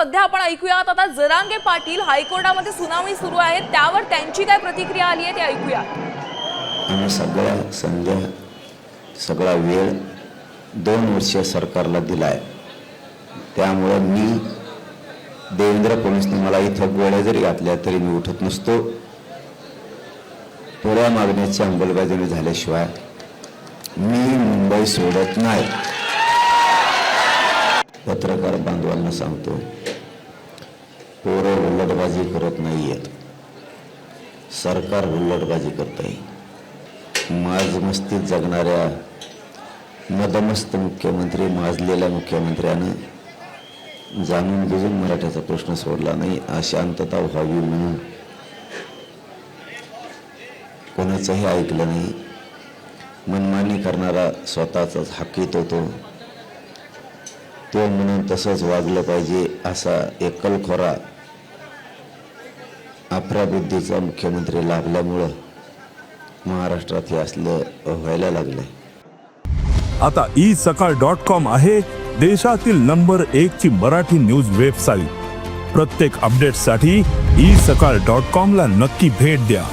सध्या आपण ऐकूयात. आता जरांगे पाटील हायकोर्टामध्ये सुनावणी सुरू आहे, त्यावर त्यांची काय प्रतिक्रिया आली आहे ते ऐकूयात. आम्ही सगळ्या संध्या सगळा वेळ 2 वर्ष सरकारला दिलाय. त्यामुळे मी देवेंद्र फडणवीसने मला इथं गोळ्या जरी घातल्या तरी मी उठत नसतो. थोड्या मागण्याची अंमलबजावणी झाल्याशिवाय मी मुंबई सोडत नाही. पत्रकार बांधवांना सांगतो, पोरं हुल्लडबाजी करत नाहीयेत, सरकार हुल्लडबाजी करत आहे. माजमस्तीत जगणाऱ्या मदमस्त मुख्यमंत्री, माजलेल्या मुख्यमंत्र्यानं जाणून बुजून मराठ्याचा प्रश्न सोडला नाही. अशांतता व्हावी म्हणून कोणाचंही ऐकलं नाही. मनमानी करणारा स्वतःचाच हाकीत होतो. तो म्हणून तसंच वागलं पाहिजे असा एकलखोरा अफराबुद्धीचा मुख्यमंत्री लाभल्यामुळं महाराष्ट्रात हे असलं व्हायला लागलंय. आता isakal.com आहे देशातील नंबर 1 ची मराठी न्यूज वेबसाईट. प्रत्येक अपडेटसाठी isakal.com ला नक्की भेट द्या.